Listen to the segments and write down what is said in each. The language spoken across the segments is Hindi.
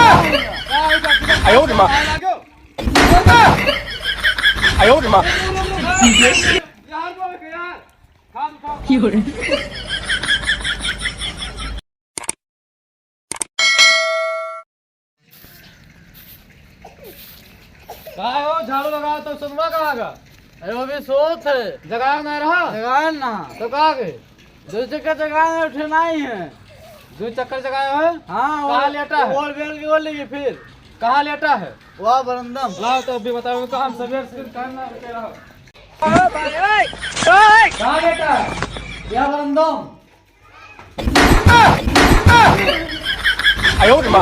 哎呦我的妈！哎呦我的妈！有人。काय हो झाड़ू लगा तो सुनवा कहाँ का? अरे वो भी सोच है जगह नहीं रहा जगह ना तो कहाँ गए? दो चक्कर जगह में उठना ही है। दो चक्कर जगाए हो? हाँ कहाँ लेटा है? और बेल की बोलेगी फिर कहाँ लेटा है? वह बरंदम लाओ तो अभी बताओ कहाँ सवेर से करना रुके रहो। कहाँ लेटा है? यह बरंदम 哎呦我的妈！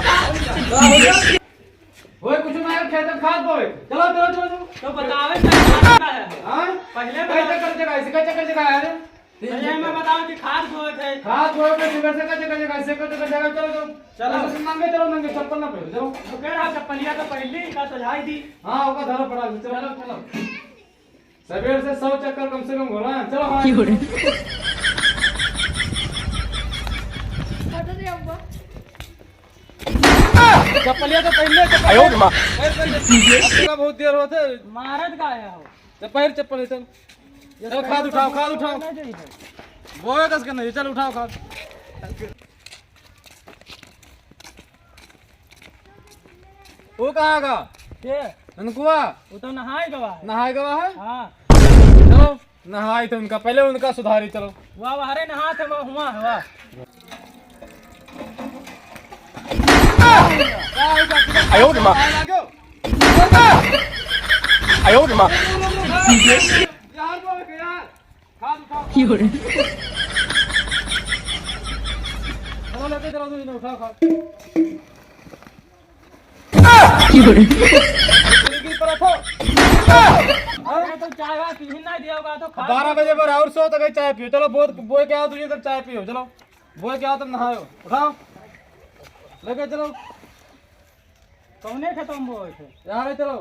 वो कुछ नहीं खेत में खाद बोए। चलो चलो चलो चलो। तो बतावे क्या है? हाँ? पहले कई चक्कर जगाए से कई चक्कर जगाए है? पहले मैं बताऊं कि खाद बोए थे। खाद बोए पे सुबह से कई चक्कर जगाए से कई चक्कर जगाए चलो चलो। चलो नंगे चलो नंगे चप्पल ना पहनो चलो। तो कह रहा चप्पलिया तो पहली का सजाई दी। हाँ होगा धरो पड़ा चलो चलो। सवेर से 100 चक्कर कम से कम हो रहा है चलो हाँ 有人。 चप्पलिया तो पहले 哎呦我的妈！ बहुत देर होते मारत का आया हो। तो पैर चप्पल चल चलो खाद उठाओ बोए कस के नहीं चल उठाओ खाद वो कहाँ का के ननकुआ वो तो नहाए गवा है। नहाए गवा है हाँ चलो नहाई तो उनका पहले उनका सुधारी चलो वाह हरे नहा थे वह हुआ है वाह। 哎呦我的妈！哎呦我的妈！ 有人。 चलो लेके चलो तुम उठाओ खाद 有人。 अरे तो चाय वाय पी नहीं दिया होगा तो खाद 12 बजे पर और सो तक चाय पियो चलो बहुत बोए के आओ तुझे तक चाय पियो चलो बोए के आओ तब नहाओ उठाओ लेके चलो कौने खत्म बोए थे। यार चलो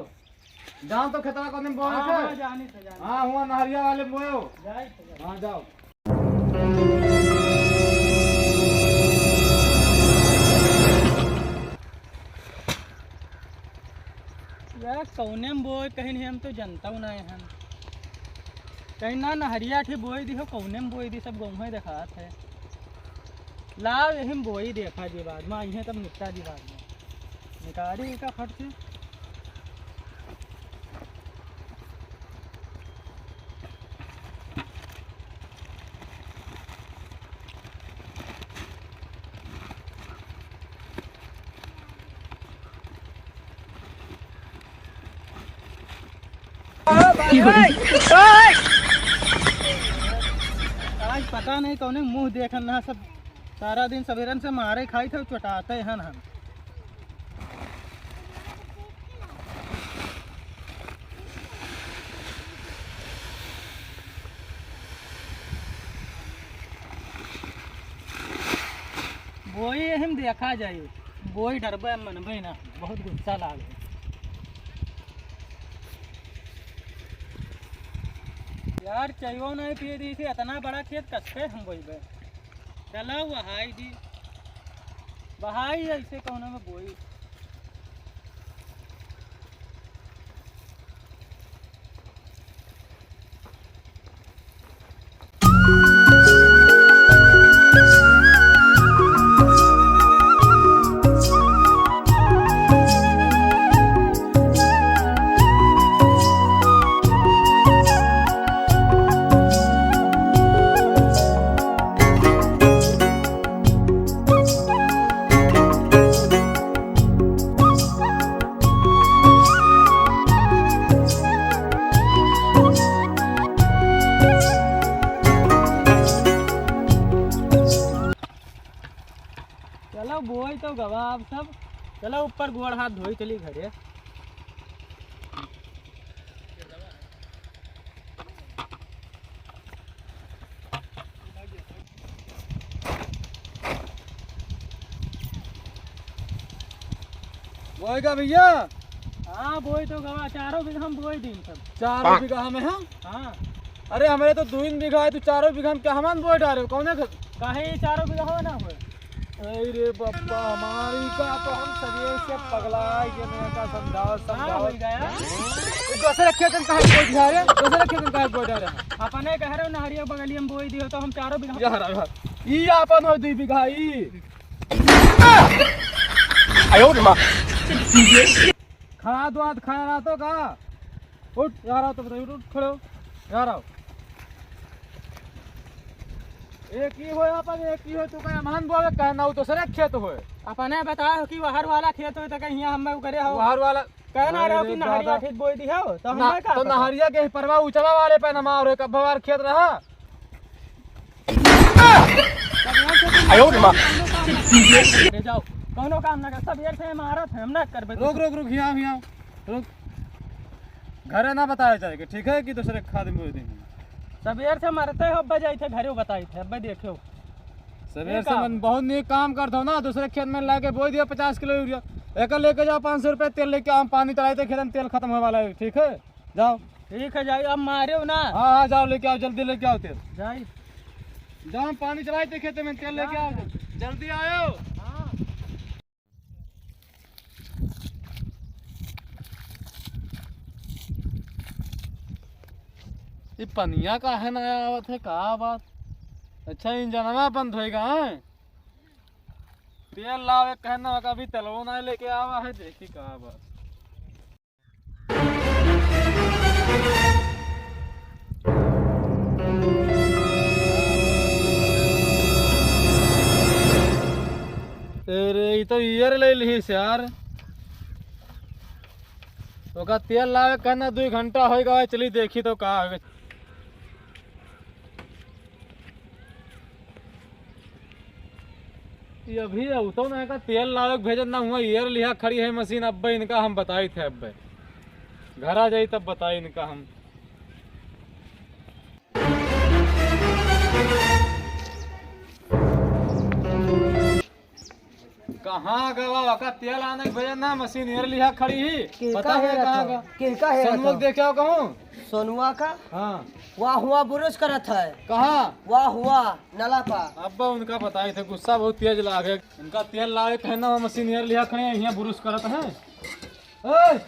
जान तो खेतवा को बोए हाँ थे जानी थे जानी हाँ हुआ नहरिया वाले बोए हो जाए थे। हाँ जाओ यार कौने में बोए कहीं नहीं हम तो जनता हूँ नहीं हम कहीं ना नहरिया ठी बोई दी हो कौने में बोई दी सब गाँव में देखा थे लाओ यही में बोई देखा जी बाद में आई तब निपटा जी बाद में निकाली का खट से आज पता नहीं कौन मुंह देखना सब सारा दिन सवेरन से मारे खाई थे चटाते हैं हम बोई हम देखा जाए बोई डरबे मनबे ना बहुत गुस्सा लागे यार चाहिए नहीं पिए दी थी इतना बड़ा खेत कसके हम बोईबे चलो बहाई दी बहाई ऐसे कौन में बोई चलो बोई तो गवा अब सब चलो ऊपर गोड़ हाथ धोई चली घरे बोए का भैया हाँ बोई तो गवा चारों बीघा हम बोई दिन सब 4 बीघा में है हाँ अरे हमारे तो 2 बीघा है तू 4 बीघा में क्या हम बोए डाले हो कौन है काहे ये चारों बीघा हो ना हो अरे बप्पा हमारी का तो हम सभी से पगलाए के मैं का समझाओ कहाँ हो गया दूसरे खेतन का है कोई जा रहे दूसरे खेतन का है कोई जा रहे अपने कह रहे हो नहरिया बगलिया में बोई दियो तो हम 4 बीघा यार ई अपन हो 2 बीघा ई 哎呦我的妈！ खाद वाद खाया रहा तो का उठ यार आओ तो बताइए उठ खड़े हो यार आओ एक ही हो अपन एक ही हो तू का मान बोले कहना हो तो सरे खेत हो अपने बताओ कि बाहर वाला खेत हो तो कहीं हम करे हो बाहर वाला कहना रहे हो कि नहरिया खेत बोई दी हो तो हमें का तो नहरिया के परवा उचवा वाले पे नमा और एक भवार खेत रहा 哎呦我的妈！ ले जाओ कोनो काम ना कर सब यार से मारत है हम ना करबे रुक रुक रुक हिया हिया रुक घरे ना बताया जाएगा ठीक है कि दूसरे खाद में बोल देंगे सब यार से मारते हो अब जाई थे घरे बताई थे अब देखो सवेर से मन बहुत नीक काम करता हूँ ना दूसरे खेत में लाके बोई दिया 50 किलो यूरिया एक लेके जाओ 500 रुपये तेल लेके हम पानी चलाए थे खेत में तेल खत्म होने वाला है ठीक है जाओ ठीक है जाई अब मारे हो ना हाँ हाँ जाओ लेके आओ जल्दी लेके आओ तेल जाई जाओ हम पानी चलाए थे खेत में तेल लेके आओ जल्दी आयो ये पनिया का है नया आवत है का बात अच्छा इंजनवा बंद होएगा हैं तेल लावे कहना का भी तेलवा ना लेके आवा है देखी का बात अरे ये तो ईयर ले ली यार तो का तेल लावे कहना 2 घंटा होएगा चली देखी तो का होगा ये अभी तो ना का तेल लावे भेजन ना हुआ ईयर लिया खड़ी है मशीन अब इनका हम बताई थे अब घर आ जाई तब बताई इनका हम कहाँ गवा का तेल आने के भेजन ना मशीन ईयर लिया खड़ी ही पता है कहाँ का किनका है सनमुख देखा कहूँ सोनुआ का हाँ वाह हुआ बुरुश करत है कहाँ वाह हुआ नला पा अब्बा उनका बताए थे गुस्सा बहुत तेज लागे उनका तेल लावे कहना वो मशीन ईयर लिया खड़े यहाँ बुरुश करत हैं ओए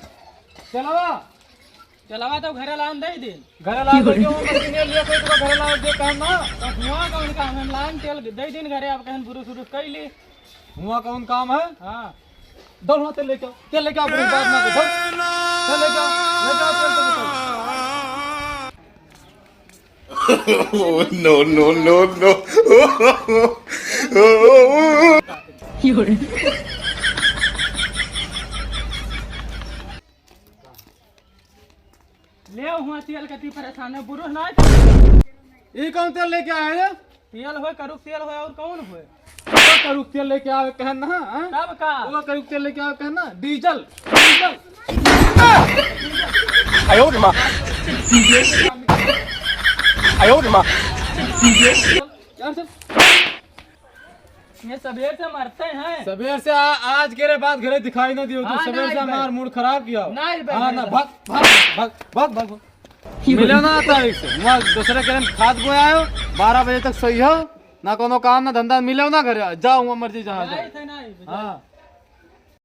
चलावा चलावा तो घरे लान दे दिन घर ला के वो मशीन ईयर लिया कोई तो घर ला दे कहना तो हुआ कौन काम हम लान तेल दे दिन घरे आप कहन बुरुस उरुस कैली हुआ कौन काम है हां दौड़ ना तेल लेके आओ तेल लेके आओ बात ना करो तेल लेके आओ तेल तो Oh no no no no! 有人， ले हुआ तेल कति परेशान है बुरुस ना ये कौन तेल लेके आए हैं तेल होए करुक तेल होए और कौन होए वो करुक तेल लेके आवे कहना हाँ तब का वो करुक तेल लेके आवे कहना डीजल डीजल 哎呦我的妈！哎呦我的妈！ यार सब ये सबेर से मरते हैं सवेर से आज के बाद घरे दिखाई ना दियो तो हाँ, सवेर से नहीं हमार मूड खराब किया हो। नहीं भाई, हाँ ना नहीं। भाग भाग भाग भाग भाग मिले ना तारीख से वहाँ दूसरे के दिन खाद बोया हो 12 बजे तक सही हो ना कोनो काम ना धंधा मिले हो ना घरे जाओ वहाँ मर्जी जहाँ जाओ नहीं थे नहीं हाँ